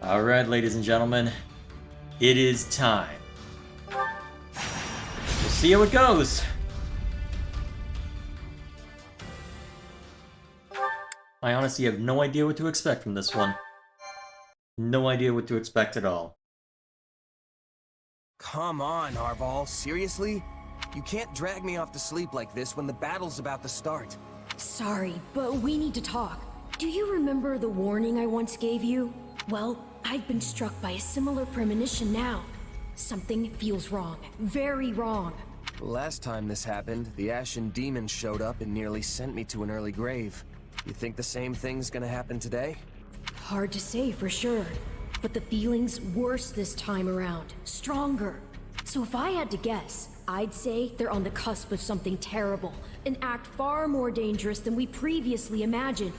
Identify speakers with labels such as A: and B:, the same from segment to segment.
A: Alright, ladies and gentlemen, it is time. We'll see how it goes. I honestly have no idea what to expect from this one. No idea what to expect at all.
B: Come on, Arval, seriously? You can't drag me off to sleep like this when the battle's about to start.
C: Sorry, but we need to talk. Do you remember the warning I once gave you? Well, I've been struck by a similar premonition now. Something feels wrong. Very wrong.
B: Last time this happened, the Ashen Demon showed up and nearly sent me to an early grave. You think the same thing's gonna happen today?
C: Hard to say for sure. But the feeling's worse this time around. Stronger. So if I had to guess, I'd say they're on the cusp of something terrible. An act far more dangerous than we previously imagined.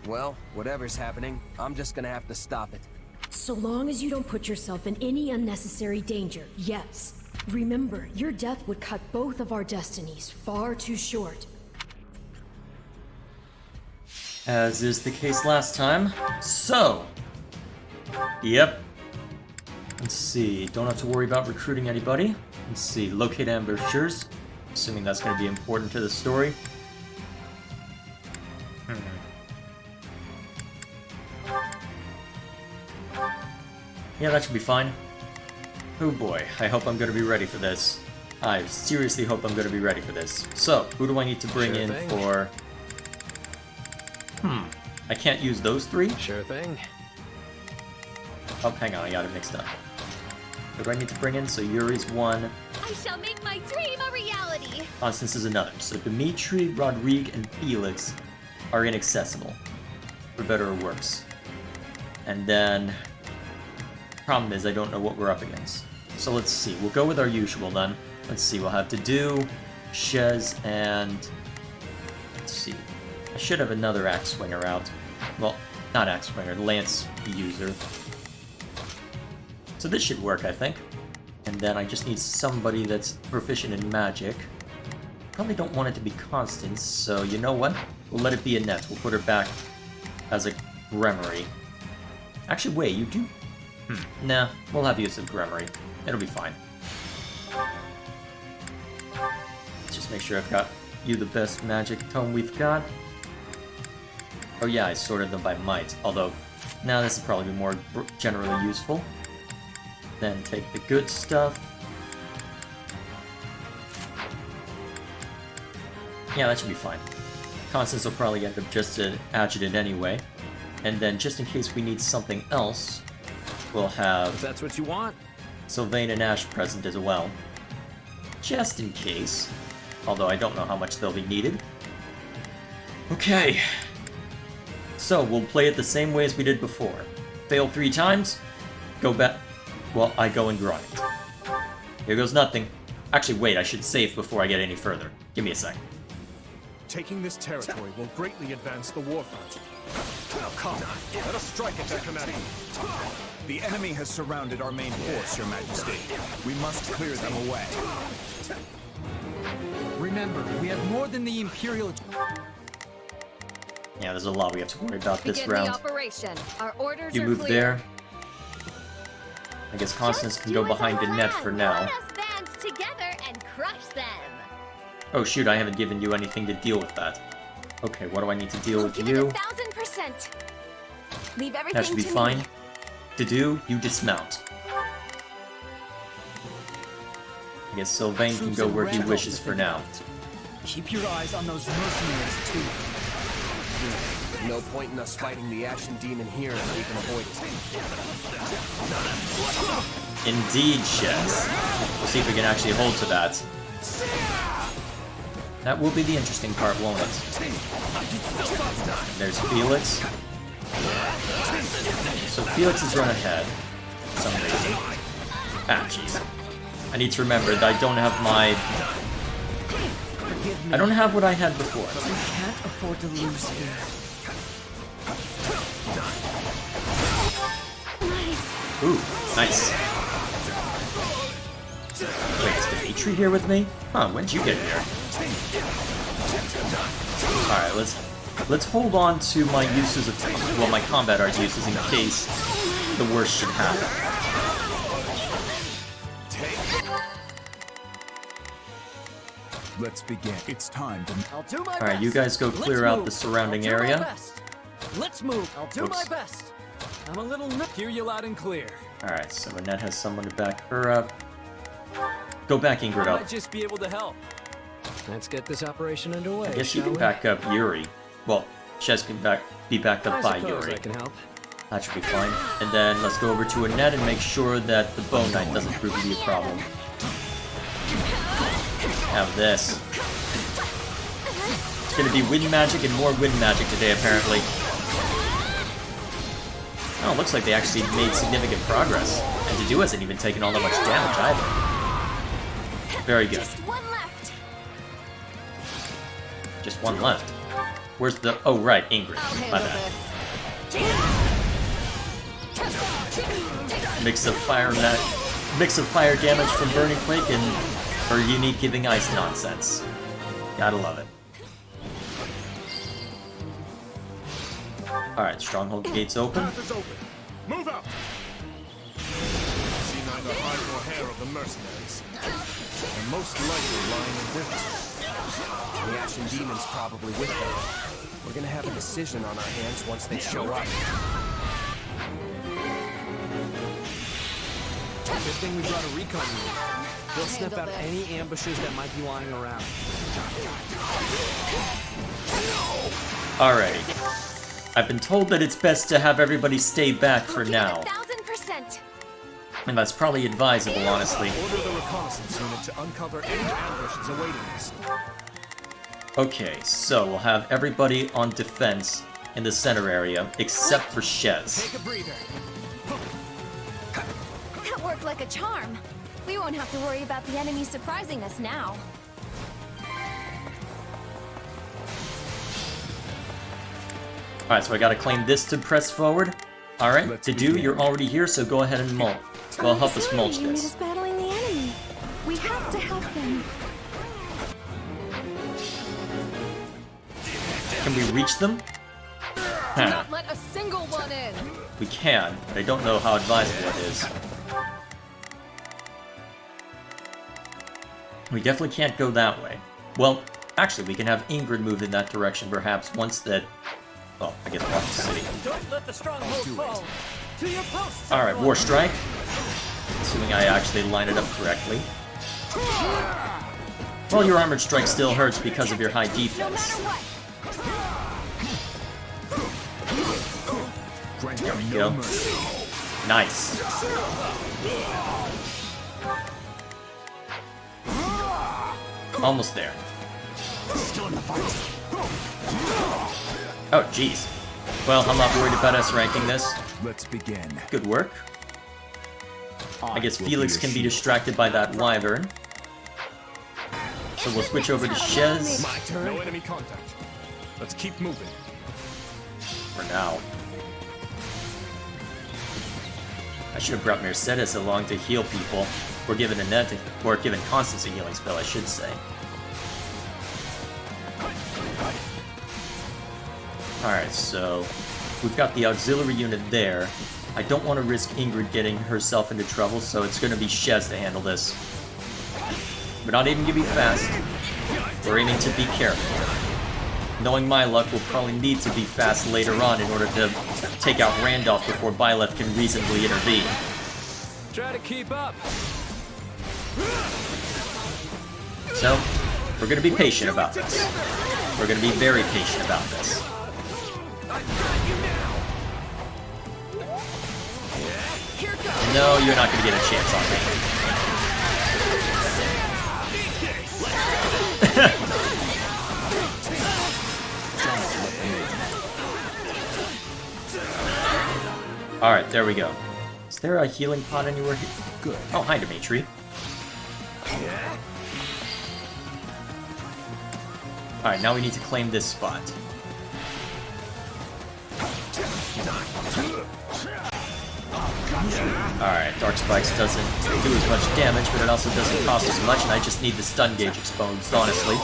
B: Well, whatever's happening, I'm just gonna have to stop it.
C: So long as you don't put yourself in any unnecessary danger, yes. Remember, your death would cut both of our destinies far too short.
A: As is the case last time. So, yep. Let's see, don't have to worry about recruiting anybody. Let's see, locate ambushers. Assuming that's going to be important to the story. Yeah, that should be fine. Oh boy, I hope I'm going to be ready for this. I seriously hope I'm going to be ready for this. So, who do I need to bring in for... I can't use those three?
D: Sure thing.
A: Oh, hang on, I got it mixed up. What do I need to bring in? So Yuri's one.
E: I shall make my dream a reality!
A: Constance is another. So Dimitri, Rodrigue, and Felix are inaccessible. For better or worse. And then... problem is, I don't know what we're up against. So let's see. We'll go with our usual then. Let's see, we'll have to do Shez and... let's see. I should have another axe swinger out. Well, not axe swinger, lance user. So this should work, I think. And then I just need somebody that's proficient in magic. Probably don't want it to be Constance, so you know what? We'll let it be Annette. We'll put her back as a Gremory. Actually, wait, you do? Nah, we'll have use of Gremory. It'll be fine. Let's just make sure I've got you the best magic tome we've got. Oh yeah, I sorted them by might, although now this will probably be more generally useful. Then take the good stuff. Yeah, that should be fine. Constance will probably end up just an adjutant anyway. And then just in case we need something else, we'll have...
D: if that's what you want.
A: Sylvain and Ash present as well. Just in case. Although I don't know how much they'll be needed. Okay. So, we'll play it the same way as we did before. Fail 3 times, go back... well, I go and grind. Here goes nothing. Actually, wait, I should save before I get any further. Give me a sec.
F: Taking this territory will greatly advance the war front. Now come, let us strike at their command. The enemy has surrounded our main force, Your Majesty. We must clear them away.
G: Remember, we have more than the Imperial...
A: Yeah, there's a lot we have to worry about this
E: Begin
A: round.
E: the operation. Our orders
A: You
E: are
A: move
E: clear.
A: there. I guess Constance can go behind the net for now.
E: Let us band together and crush them.
A: Oh shoot, I haven't given you anything to deal with that. Okay, what do I need to deal
E: We'll
A: with
E: give
A: you?
E: it 1000%. Leave everything
A: That should be
E: to
A: fine.
E: me.
A: To do, you dismount. I guess Sylvain can go where he wishes for now.
G: Keep your eyes on those mercenaries, too.
B: No point in us fighting the Ashen Demon here if we can avoid it.
A: Indeed, Shez. We'll see if we can actually hold to that. That will be the interesting part, won't it? There's Felix. So Felix has run ahead for some reason. Ah, jeez. I need to remember that I don't have my... I don't have what I had before.
G: We can't afford to lose here.
A: Ooh, nice. Wait, is Dimitri here with me? Huh, when'd you get here? Alright, let's hold on to my uses of... well, my combat art uses in case the worst should happen.
F: Let's begin. It's time to...
G: I'll do my best.
A: Alright, you guys go clear
G: Let's
A: out
G: move.
A: the surrounding
G: I'll do my
A: area.
G: best. Let's move. I'll do
A: Oops.
G: my best. I'm a little hear you loud and clear.
A: Alright, so Annette has someone to back her up. Go back, Ingrid,
G: I
A: up.
G: might just be able to help. Let's get this operation underway.
A: I guess you
G: shall
A: can
G: we?
A: back up Yuri. Well, Shez can be backed up
G: I
A: by
G: suppose
A: Yuri.
G: I can help.
A: That should be fine. And then let's go over to Annette and make sure that the Bone Knight doesn't prove to be a problem. Have this. It's gonna be wind magic and more wind magic today, apparently. Oh, looks like they actually made significant progress. And Dedue hasn't even taken all that much damage either. Very good.
E: Just one left.
A: Just one left. Where's the... Oh, right, Ingrid.
E: I'll
A: My
E: handle
A: bad.
E: this.
A: Mix of fire damage from Burning Quake and her unique giving ice nonsense. Gotta love it. Alright, Stronghold gates open.
F: Path is open. Move out! See neither hide nor hair of the mercenaries. They're most likely lying in wait.
B: The Ashen Demon's probably with them. We're gonna have a decision on our hands once they show up. Good thing we brought a recon unit. They'll sniff out
E: handle
B: any ambushes that might be lying around.
A: Alrighty. I've been told that it's best to have everybody stay back for
E: Looking
A: now.
E: at 1000%.
A: And that's probably advisable, honestly.
F: Order the reconnaissance unit to uncover any ambushes awaiting us.
A: Okay, so we'll have everybody on defense in the center area, except for Shez.
G: Take a breather.
E: That worked like a charm. We won't have to worry about the enemy surprising us now.
A: Alright, so I gotta claim this to press forward. Alright,
F: Let's
A: Dedue,
F: begin.
A: you're already here, so go ahead and mulch. Well, help us mulch
E: Unit is
A: this.
E: battling the enemy. We have to help them.
A: Can we reach them? Huh.
E: Not let a single one in.
A: We can, but I don't know how advisable it is. We definitely can't go that way. Well, actually, we can have Ingrid move in that direction, perhaps, once that... Well, I guess once the city.
G: Don't let the stronghold fall. To your posts.
A: Alright, War Strike. Assuming I actually line it up correctly. Well, your Armored Strike still hurts because of your high
E: No
A: defense.
E: matter what.
F: Grant
A: There we
F: them
A: go.
F: no mercy.
A: Nice. Almost there. Oh, jeez. Well, I'm not worried about us ranking this.
F: Let's begin.
A: Good work. I guess
F: will
A: Felix
F: be
A: can be
F: shield.
A: distracted by that wyvern. So we'll switch over to Shez
F: My turn. No enemy contact. Let's keep moving.
A: for now. I should have brought Mercedes along to heal people. Or given Annette, or given Constance a healing spell, I should say. Alright, so we've got the auxiliary unit there. I don't want to risk Ingrid getting herself into trouble, so it's going to be Shez to handle this. We're not aiming to be fast. We're aiming to be careful. Knowing my luck, we'll probably need to be fast later on in order to take out Randolph before Byleth can reasonably intervene.
G: Try to keep up.
A: So, we're going to be patient about this. We're going to be very patient about this. No, you're not going to get a chance on me. Alright, there we go. Is there a healing pod anywhere here?
F: Good.
A: Oh, hi, Dimitri. Alright, now we need to claim this spot. Alright, Dark Spikes doesn't do as much damage, but it also doesn't cost as much, and I just need the stun gauge exposed, honestly.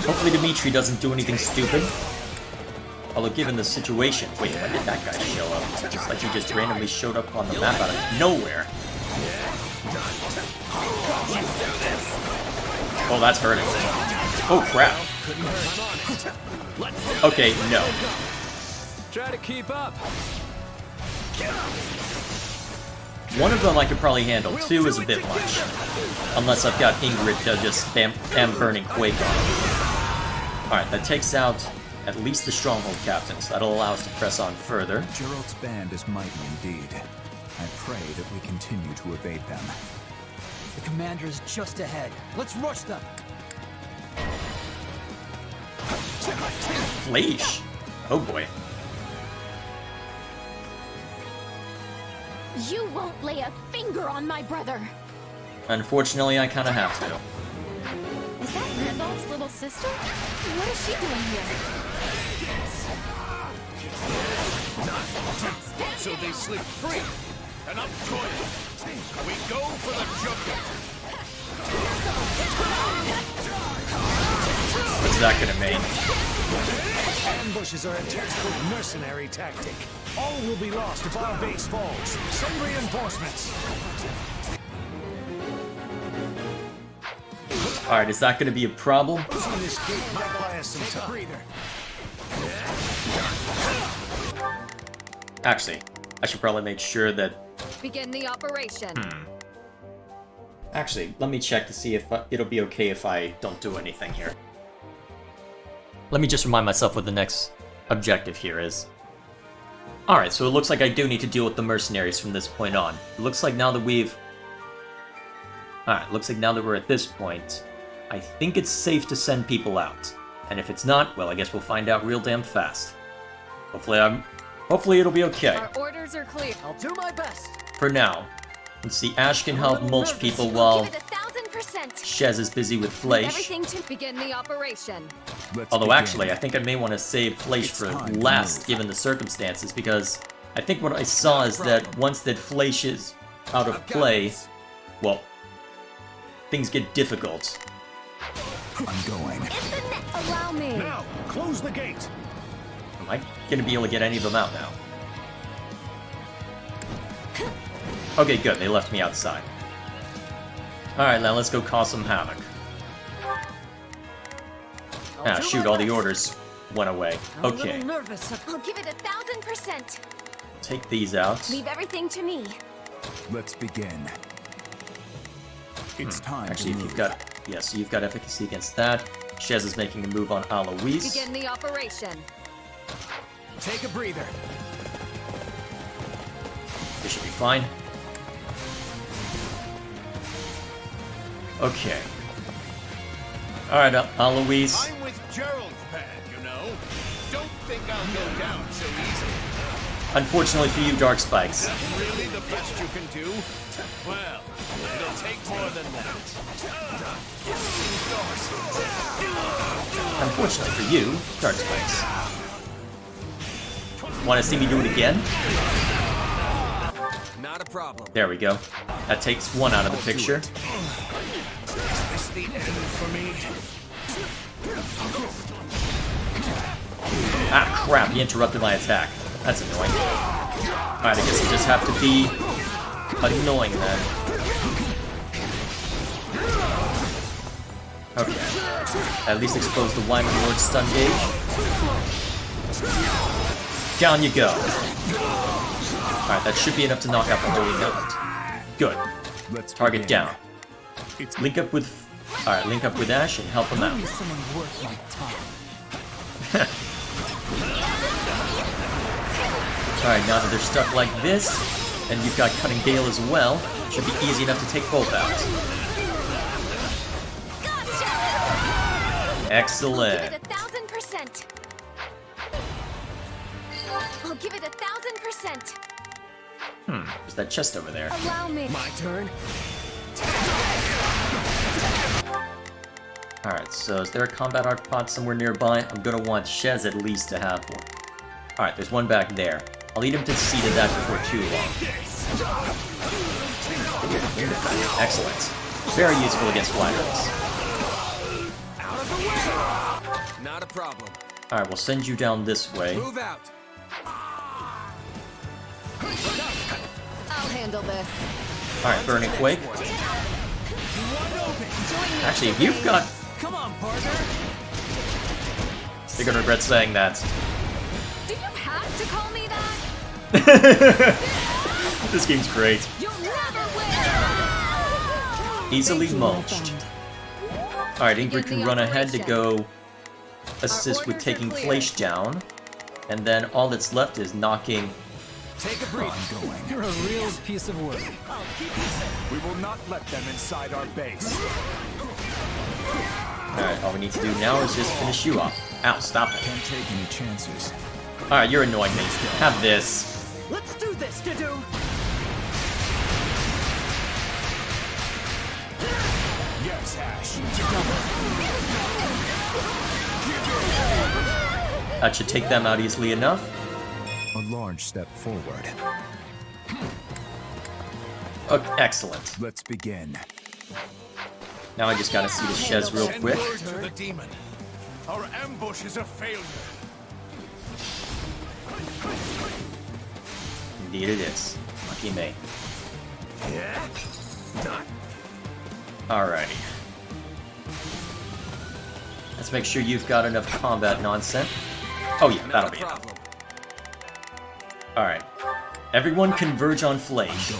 A: Hopefully Dimitri doesn't do anything stupid. Although given the situation... Wait, when did that guy show up? Just like he just randomly showed up on the map out of nowhere. Oh, that's hurting. Oh, crap. Okay, no.
G: Try to keep up.
A: One of them I could probably handle. Two is a bit much. Unless I've got Ingrid to just spam Burning Quake on. Alright, that takes out at least the Stronghold captains. That'll allow us to press on further.
F: Gerald's band is mighty indeed. I pray that we continue to evade them.
D: The commander's just ahead. Let's rush them.
A: Fleisch? Oh boy.
E: You won't lay a finger on my brother.
A: Unfortunately, I kind of have to.
E: Is that Randolph's little sister? What is she doing here?
F: So they slip free and up toilet. We go for the jugular.
A: What's that gonna mean?
H: Ambushes are a textbook mercenary tactic. All will be lost if our base falls. Send reinforcements.
A: Alright, is that gonna be a problem?
H: Closing this gate might buy us some time.
A: Actually, I should probably make sure that...
E: Begin the operation.
A: Actually, let me check to see if it'll be okay if I don't do anything here. Let me just remind myself what the next objective here is. Alright, so it looks like I do need to deal with the mercenaries from this point on. It looks like now that we've... Alright, looks like now that we're at this point, I think it's safe to send people out. And if it's not, well, I guess we'll find out real damn fast. Hopefully it'll be okay.
E: Our orders are clear.
D: I'll do my best.
A: For now. Let's see, Ash can help mulch people while
E: Give it 1000%.
A: Shez is busy with Fleisch.
E: Everything to begin the operation.
A: Although actually, I think I may want to save Fleisch for last, given the circumstances, because I think what I saw is that once that Fleisch is out of play, well, things get difficult.
F: I'm going.
E: Allow me.
H: Now, close the gate.
A: Am I going to be able to get any of them out now? Okay, good. They left me outside. Alright, now let's go cause some havoc. Ah, shoot, all the orders went away. Okay.
D: Nervous.
E: I'll give it 1000%.
A: Take these out.
E: Leave everything to me.
F: Let's begin. It's time
A: Actually,
F: to
A: if
F: move.
A: you've got... Yes, you've got efficacy against that. Shez is making a move on Alois.
E: Begin the operation.
D: Take a breather.
A: This should be fine. Okay. Alright, Alois.
F: I'm with Gerald's band, you know. Don't think I'll go down so easily.
A: Unfortunately for you, Dark Spikes.
F: That's really the best you can do? Well, it'll take more than that.
A: Unfortunately for you, Dark Spikes. Want to see me do it again?
B: Not a problem.
A: There we go. That takes one out of the picture.
H: Is this the end for me?
A: Ah, crap, he interrupted my attack. That's annoying. Alright, I guess I just have to be annoying then. Okay. At least expose the Wyman Lord stun gauge. Down you go. Alright, that should be enough to knock out the Holy Knight. Good.
F: Let's
A: Target
F: begin.
A: down. Link up with... Alright, link up with Ash and help him out.
D: Someone worth my time.
A: Alright, now that they're stuck like this, and you've got Cutting Gale as well, it should be easy enough to take both out. Excellent.
E: Give it 1000%. I'll give it 1000%.
A: There's that chest over there.
E: Allow me.
B: My turn.
A: Alright, so is there a combat art pod somewhere nearby? I'm gonna want Shez at least to have one. Alright, there's one back there. I'll lead him to see to that before too long. Excellent. Very useful against flaggers.
B: Not a problem.
A: Alright, we'll send you down this way.
D: Move out.
E: I'll handle this.
A: Alright, Burning Quake. Actually, if you've got...
D: Come on, partner.
A: You're gonna regret saying that.
E: Do you have to call me that?
A: This game's great.
E: You'll never win!
A: Easily
C: Thank you, my
A: mulched.
C: friend.
A: Alright, Ingrid can
E: the
A: run ahead to
E: operation.
A: go assist with
E: orders are
A: taking
E: clear.
A: Fleisch down. And then all that's left is knocking...
D: Take a breather. You're a real piece of work.
F: We will not let them inside our base.
A: Alright, all we need to do now is just finish you off. Ow, stop it.
F: Can't take any chances.
A: Alright, you're annoying me. Have this.
D: Let's do this, Skidoo.
F: Yes, Ash.
A: That should take them out easily enough.
F: A large step forward.
A: Oh, excellent.
F: Let's begin.
A: Now I just gotta see the Shez real quick.
H: To the demon. Our ambush is a failure.
A: Indeed it is. Lucky me. Alrighty. Let's make sure you've got enough combat nonsense. Oh yeah, that'll be enough. Alright. Everyone converge on Fleisch.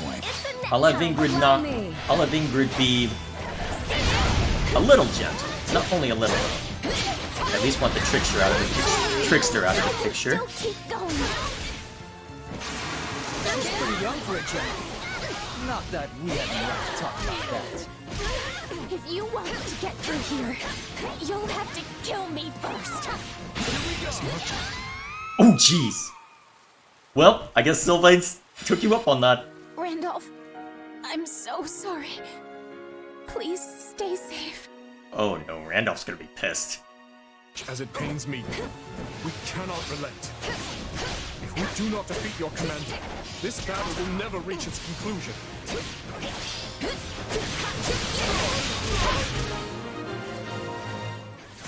A: I'll have Ingrid be a little gentle. Not only a little. At least want the trickster out of the picture.
E: Still keep going.
D: She's pretty young for a child. Not that we have the right to talk about that.
E: If you want to get through here, you'll have to kill me first.
A: Oh jeez. Well, I guess Sylvain's took you up on that.
E: Randolph, I'm so sorry. Please stay safe.
A: Oh no, Randolph's gonna be pissed.
F: As it pains me, we cannot relent. If we do not defeat your commander, this battle will never reach its conclusion.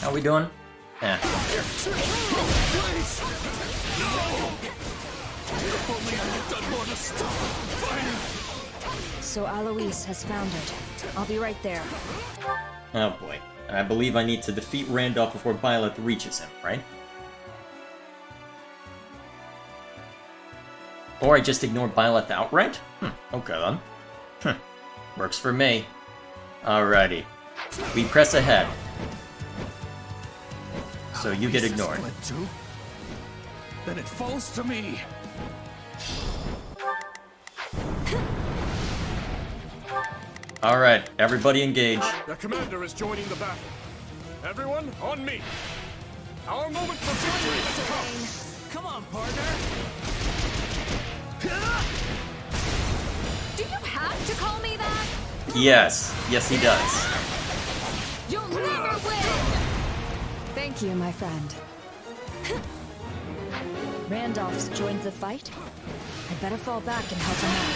A: How we doing? Eh.
C: So Alois has foundered. I'll be right there.
A: Oh boy. I believe I need to defeat Randolph before Byleth reaches him, right? Or I just ignore Byleth outright? Okay then. Works for me. Alrighty. We press ahead. So you get ignored.
H: Then it falls to me.
A: Alright, everybody engage.
F: The commander is joining the battle. Everyone, on me. Our moment for victory has come.
D: Come on, partner.
E: Do you have to call me that?
A: Yes. Yes, he does.
E: You'll never win!
C: Thank you, my friend. Randolph's joined the fight. I'd better fall back and help him out.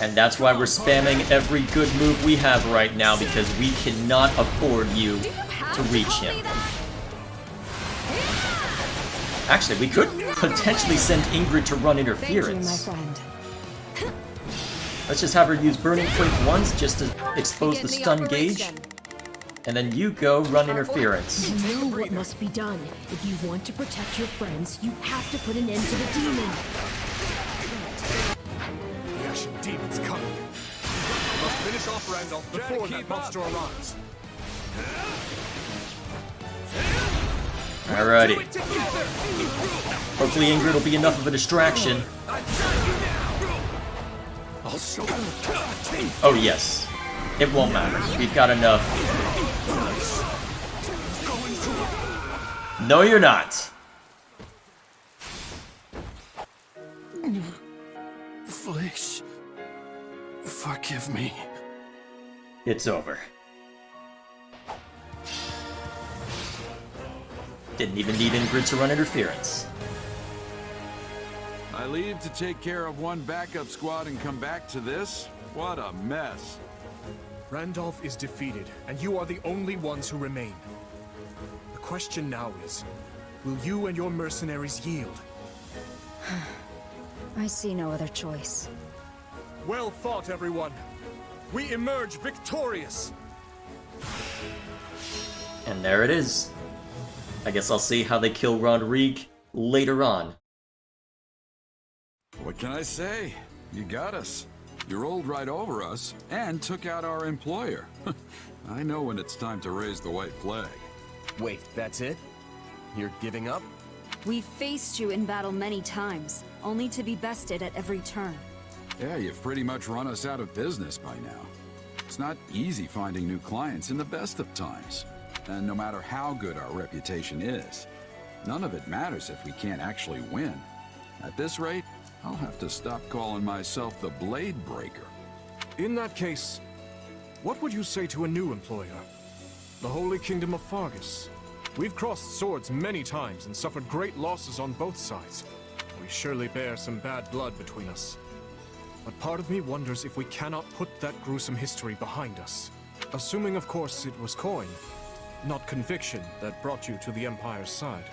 A: And that's why we're spamming every good move we have right now, because we cannot afford you
E: Do you have
A: to reach
E: call
A: him.
E: me that?
A: Actually, we could potentially send Ingrid to run
C: Thank you, my
A: interference.
C: friend.
A: Let's just have her use Burning Quake once just to expose the
E: Begin
A: stun gauge.
E: operation.
A: And then you go run interference.
C: You know what must be done. If you want to protect your friends, you have to put an end to the demon.
F: The Ashen Demon's coming. We must finish off Randolph before that monster arrives.
A: Alrighty. Hopefully Ingrid will be enough of a distraction.
H: I'll show you.
A: Oh yes. It won't matter. We've got enough. No, you're not.
H: Fleisch, forgive me.
A: It's over. Didn't even need Ingrid to run interference.
I: I leave to take care of one backup squad and come back to this? What a mess.
F: Randolph is defeated, and you are the only ones who remain. The question now is,
H: will you and your mercenaries yield?
E: I see no other choice.
H: Well fought, everyone. We emerge victorious.
A: And there it is. I guess I'll see how they kill Rodrigue later on.
I: What can I say? You got us. You rolled right over us and took out our employer. I know when it's time to raise the white flag.
B: Wait, that's it? You're giving up?
J: We've faced you in battle many times, only to be bested at every turn.
I: Yeah, you've pretty much run us out of business by now. It's not easy finding new clients in the best of times. And no matter how good our reputation is, none of it matters if we can't actually win. At this rate, I'll have to stop calling myself the Blade Breaker.
H: In that case, what would you say to a new employer? The Holy Kingdom of Fargus. We've crossed swords many times and suffered great losses on both sides. We surely bear some bad blood between us. But part of me wonders if we cannot put that gruesome history behind us. Assuming, of course, it was coin, not conviction, that brought you to the Empire's side.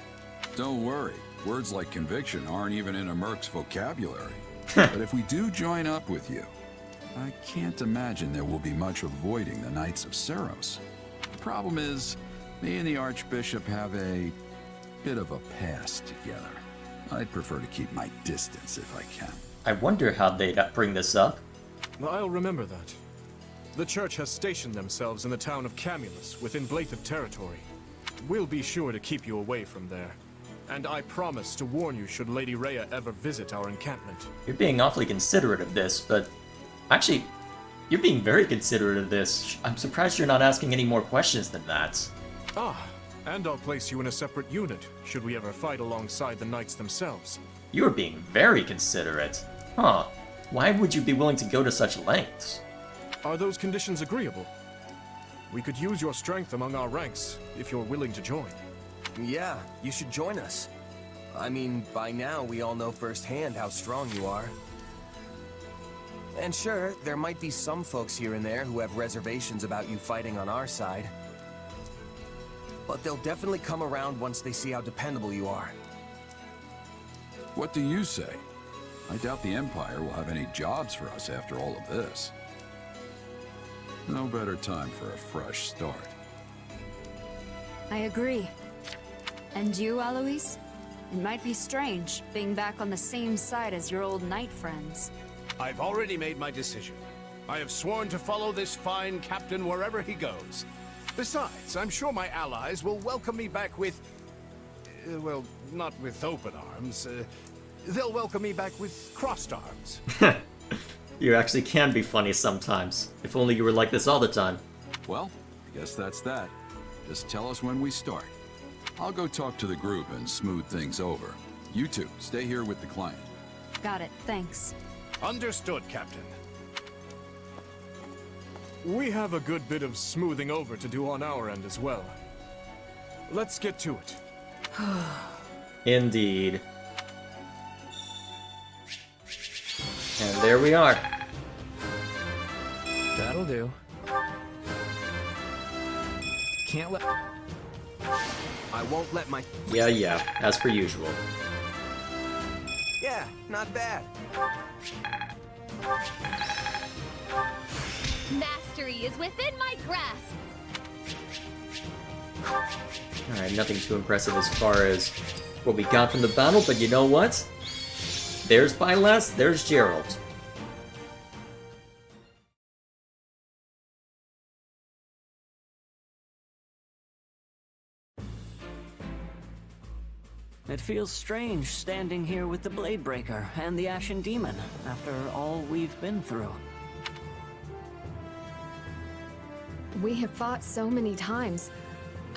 I: Don't worry, words like conviction aren't even in a merc's vocabulary. But if we do join up with you, I can't imagine there will be much avoiding the Knights of Ceros. The problem is, me and the Archbishop have a bit of a past together. I'd prefer to keep my distance if I can.
A: I wonder how they'd bring this up.
H: I'll remember that. The Church has stationed themselves in the town of Camulus, within Blathic territory. We'll be sure to keep you away from there. And I promise to warn you should Lady Rhea ever visit our encampment.
A: You're being awfully considerate of this, but... Actually, you're being very considerate of this. I'm surprised you're not asking any more questions than that.
H: Ah, and I'll place you in a separate unit, should we ever fight alongside the knights themselves.
A: You are being very considerate. Huh. Why would you be willing to go to such lengths?
H: Are those conditions agreeable? We could use your strength among our ranks, if you're willing to join.
B: Yeah, you should join us. I mean, by now we all know firsthand how strong you are. And sure, there might be some folks here and there who have reservations about you fighting on our side. But they'll definitely come around once they see how dependable you are.
I: What do you say? I doubt the Empire will have any jobs for us after all of this. No better time for a fresh start.
J: I agree. And you, Alois? It might be strange, being back on the same side as your old knight friends.
K: I've already made my decision. I have sworn to follow this fine captain wherever he goes. Besides, I'm sure my allies will welcome me back with... well, not with open arms. They'll welcome me back with crossed arms.
A: You actually can be funny sometimes. If only you were like this all the time.
I: Well, I guess that's that. Just tell us when we start. I'll go talk to the group and smooth things over. You two, stay here with the client.
J: Got it, thanks.
K: Understood, Captain.
H: We have a good bit of smoothing over to do on our end as well. Let's get to it.
A: Indeed. And there we are.
G: That'll do. Can't let...
B: I won't let my...
A: Yeah, as per usual.
B: Yeah, not bad.
E: Mastery is within my grasp.
A: Alright, nothing too impressive as far as what we got from the battle, but you know what? There's Byleth, there's Gerald.
L: It feels strange standing here with the Bladebreaker and the Ashen Demon after all we've been through.
E: We have fought so many times.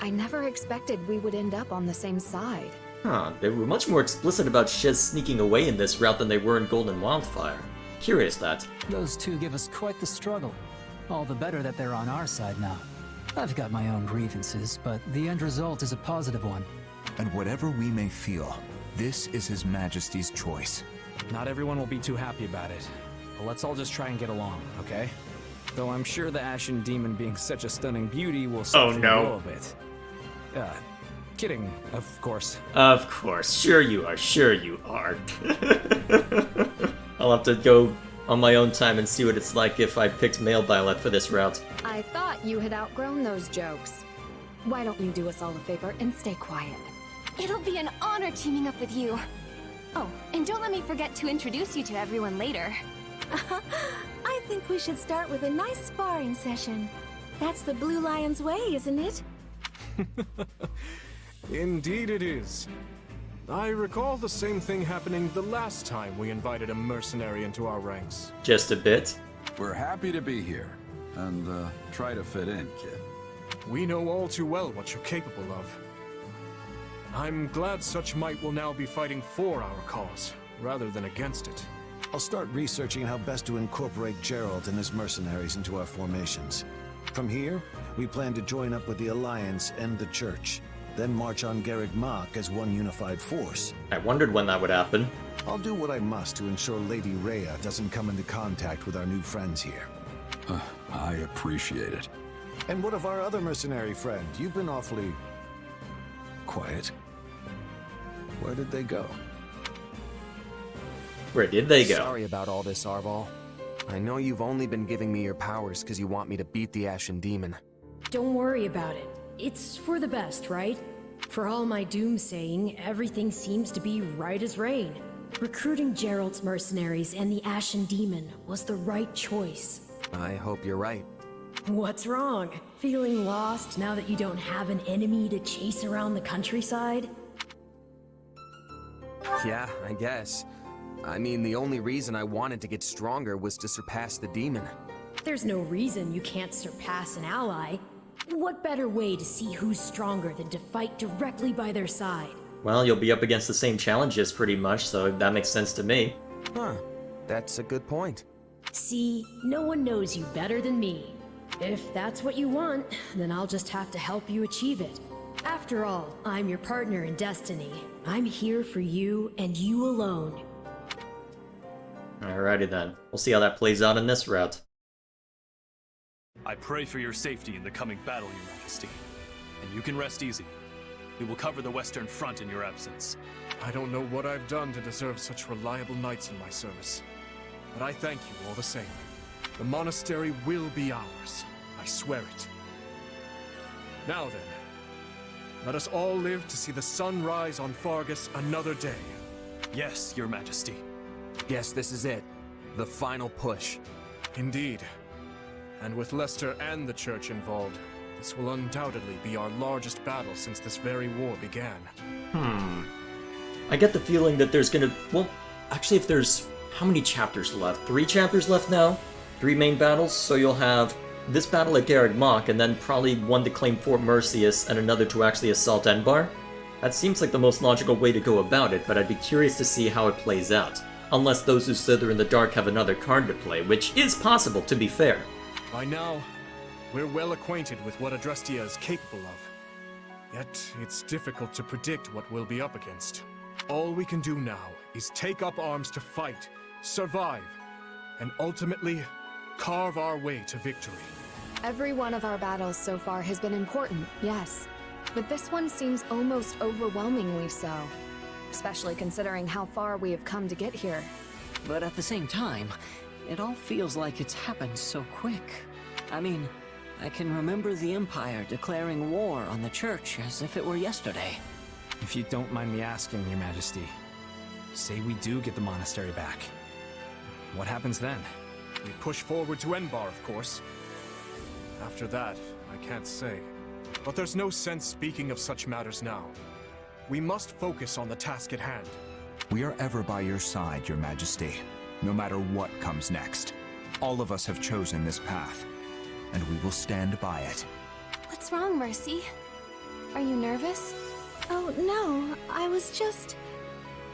E: I never expected we would end up on the same side.
A: Huh, they were much more explicit about Shez sneaking away in this route than they were in Golden Wildfire. Curious that.
M: Those two give us quite the struggle. All the better that they're on our side now. I've got my own grievances, but the end result is a positive one.
F: And whatever we may feel, this is His Majesty's choice.
G: Not everyone will be too happy about it. But let's all just try and get along, okay? Though I'm sure the Ashen Demon being such a stunning beauty will soften the blow a bit. Kidding, of course.
A: Of course. Sure you are. Sure you are. I'll have to go on my own time and see what it's like if I picked male Violet for this route.
E: I thought you had outgrown those jokes. Why don't you do us all a favor and stay quiet?
N: It'll be an honor teaming up with you. Oh, and don't let me forget to introduce you to everyone later. I think we should start with a nice sparring session. That's the Blue Lion's way, isn't it?
H: Indeed it is. I recall the same thing happening the last time we invited a mercenary into our ranks.
A: Just a bit.
I: We're happy to be here, and try to fit in, kid.
H: We know all too well what you're capable of. I'm glad such might will now be fighting for our cause, rather than against it.
B: I'll start researching how best to incorporate Geralt and his mercenaries into our formations. From here, we plan to join up with the Alliance and the Church, then march on Garreg Mach as one unified force.
A: I wondered when that would happen.
B: I'll do what I must to ensure Lady Rhea doesn't come into contact with our new friends here.
I: I appreciate it.
B: And what of our other mercenary friend? You've been awfully quiet. Where did they go?
A: Where did they go?
B: Sorry about all this, Arval. I know you've only been giving me your powers because you want me to beat the Ashen Demon.
C: Don't worry about it. It's for the best, right? For all my doomsaying, everything seems to be right as rain. Recruiting Geralt's mercenaries and the Ashen Demon was the right choice.
B: I hope you're right.
C: What's wrong? Feeling lost now that you don't have an enemy to chase around the countryside?
B: Yeah, I guess. I mean, the only reason I wanted to get stronger was to surpass the demon.
C: There's no reason you can't surpass an ally. What better way to see who's stronger than to fight directly by their side?
A: Well, you'll be up against the same challenges pretty much, so that makes sense to me.
B: Huh. That's a good point.
C: See, no one knows you better than me. If that's what you want, then I'll just have to help you achieve it. After all, I'm your partner in destiny. I'm here for you and you alone.
A: Alrighty then. We'll see how that plays out in this route.
O: I pray for your safety in the coming battle, Your Majesty. And you can rest easy. We will cover the Western Front in your absence.
H: I don't know what I've done to deserve such reliable knights in my service, but I thank you all the same. The monastery will be ours. I swear it. Now then, let us all live to see the sun rise on Fargus another day.
O: Yes, Your Majesty.
B: Yes, this is it. The final push.
H: Indeed. And with Leicester and the Church involved, this will undoubtedly be our largest battle since this very war began.
A: I get the feeling that there's gonna... Well, actually, if there's... How many chapters left? 3 chapters left now? 3 main battles? So you'll have this battle at Garreg Mach, and then probably one to claim Fort Merceus, and another to actually assault Enbar? That seems like the most logical way to go about it, but I'd be curious to see how it plays out. Unless those who slither in the dark have another card to play, which is possible, to be fair.
H: By now, we're well acquainted with what Adrestia is capable of. Yet, it's difficult to predict what we'll be up against. All we can do now is take up arms to fight, survive, and ultimately, carve our way to victory.
E: Every one of our battles so far has been important, yes. But this one seems almost overwhelmingly so. Especially considering how far we have come to get here.
L: But at the same time, it all feels like it's happened so quick. I mean, I can remember the Empire declaring war on the Church as if it were yesterday.
G: If you don't mind me asking, Your Majesty, say we do get the monastery back. What happens then?
H: We push forward to Enbar, of course. After that, I can't say. But there's no sense speaking of such matters now. We must focus on the task at hand.
F: We are ever by your side, Your Majesty, no matter what comes next. All of us have chosen this path, and we will stand by it.
N: What's wrong, Mercy? Are you nervous? Oh, no. I was just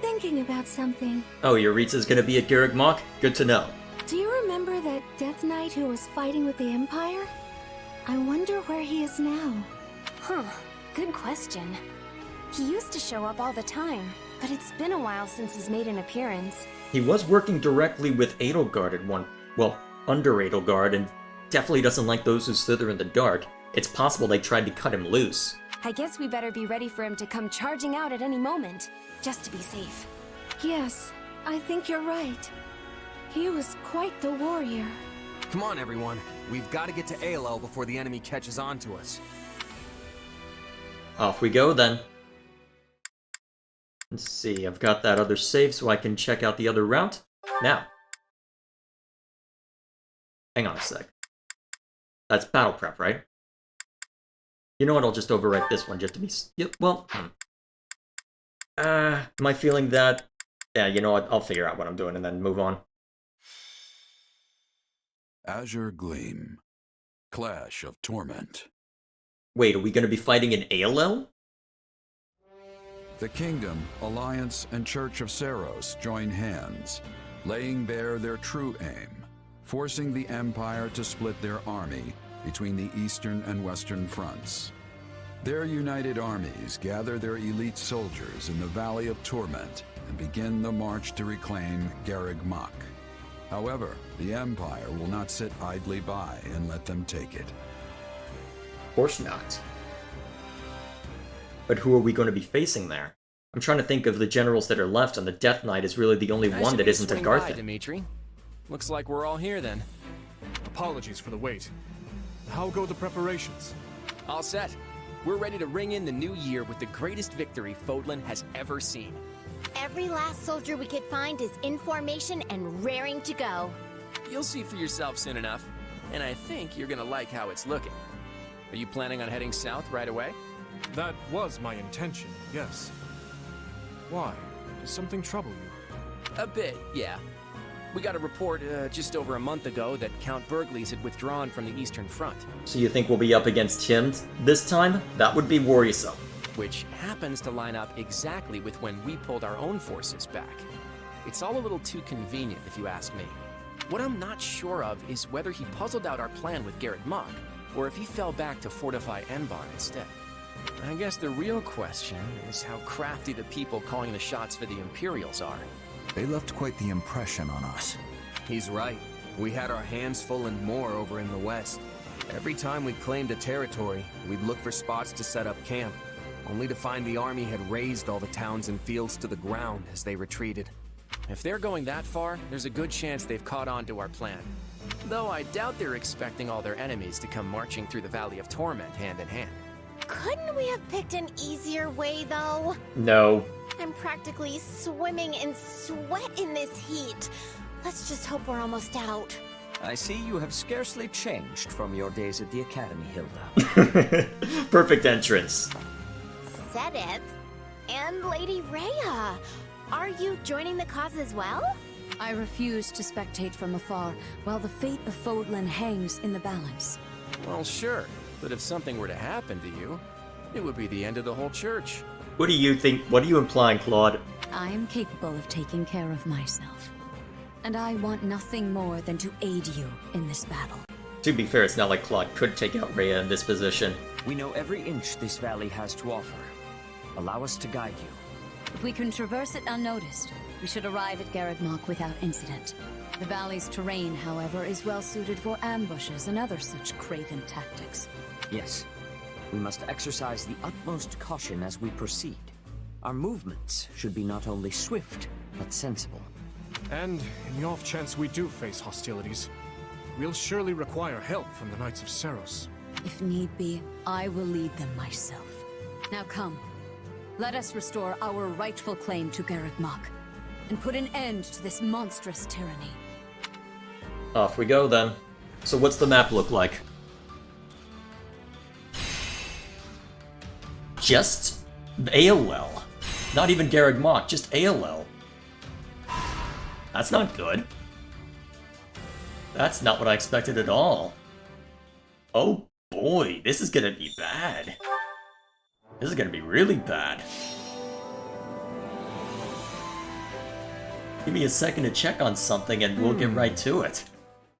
N: thinking about something.
A: Oh, Yuritsa's gonna be at Garreg Mach? Good to know.
N: Do you remember that Death Knight who was fighting with the Empire? I wonder where he is now. Huh. Good question. He used to show up all the time, but it's been a while since he's made an appearance.
A: He was working directly with Edelgard at one... Well, under Edelgard, and definitely doesn't like those who slither in the dark. It's possible they tried to cut him loose.
E: I guess we better be ready for him to come charging out at any moment, just to be safe.
N: Yes, I think you're right. He was quite the warrior.
G: Come on, everyone. We've got to get to ALL before the enemy catches on to us.
A: Off we go, then. Let's see, I've got that other save so I can check out the other route. Now. Hang on a sec. That's battle prep, right? You know what, I'll just overwrite this one just to be... Yep, well... am I feeling that... Yeah, you know what, I'll figure out what I'm doing and then move on.
I: Azure Gleam. Clash of Torment.
A: Wait, are we going to be fighting in ALL?
I: The Kingdom, Alliance, and Church of Seros join hands, laying bare their true aim, forcing the Empire to split their army between the Eastern and Western fronts. Their united armies gather their elite soldiers in the Valley of Torment and begin the march to reclaim Garreg Mach. However, the Empire will not sit idly by and let them take it.
A: Of course not. But who are we going to be facing there? I'm trying to think of the generals that are left, and the Death Knight is really the only one that isn't a Garthan.
G: Dimitri. Looks like we're all here then.
H: Apologies for the wait. How go the preparations?
G: All set. We're ready to ring in the new year with the greatest victory Fodlan has ever seen.
N: Every last soldier we could find is in formation and raring to go.
G: You'll see for yourself soon enough, and I think you're gonna like how it's looking. Are you planning on heading south right away?
H: That was my intention, yes. Why? Does something trouble you?
G: A bit, yeah. We got a report just over a month ago that Count Bergles had withdrawn from the Eastern Front.
A: So you think we'll be up against him this time? That would be worrisome.
G: Which happens to line up exactly with when we pulled our own forces back. It's all a little too convenient, if you ask me. What I'm not sure of is whether he puzzled out our plan with Garreg Mach, or if he fell back to fortify Enbar instead. I guess the real question is how crafty the people calling the shots for the Imperials are.
F: They left quite the impression on us.
G: He's right. We had our hands full and more over in the west. Every time we claimed a territory, we'd look for spots to set up camp, only to find the army had razed all the towns and fields to the ground as they retreated. If they're going that far, there's a good chance they've caught on to our plan. Though I doubt they're expecting all their enemies to come marching through the Valley of Torment hand in hand.
N: Couldn't we have picked an easier way, though?
A: No.
N: I'm practically swimming in sweat in this heat. Let's just hope we're almost out.
L: I see you have scarcely changed from your days at the Academy, Hilda.
A: Perfect entrance.
N: Sedith and Lady Rhea. Are you joining the cause as well?
J: I refuse to spectate from afar while the fate of Fodlan hangs in the balance.
G: Well, sure. But if something were to happen to you, it would be the end of the whole church.
A: What do you think? What are you implying, Claude?
J: I am capable of taking care of myself. And I want nothing more than to aid you in this battle.
A: To be fair, it's not like Claude could take out Rhea in this position.
L: We know every inch this valley has to offer. Allow us to guide you.
J: If we can traverse it unnoticed, we should arrive at Garreg Mach without incident. The valley's terrain, however, is well suited for ambushes and other such craven tactics.
L: Yes. We must exercise the utmost caution as we proceed. Our movements should be not only swift, but sensible.
H: And in the off chance we do face hostilities, we'll surely require help from the Knights of Seros.
J: If need be, I will lead them myself. Now come. Let us restore our rightful claim to Garreg Mach, and put an end to this monstrous tyranny.
A: Off we go, then. So what's the map look like? Just AOL. Not even Garreg Mach, just AOL. That's not good. That's not what I expected at all. Oh boy, this is gonna be bad. This is gonna be really bad. Give me a second to check on something and we'll get right to it.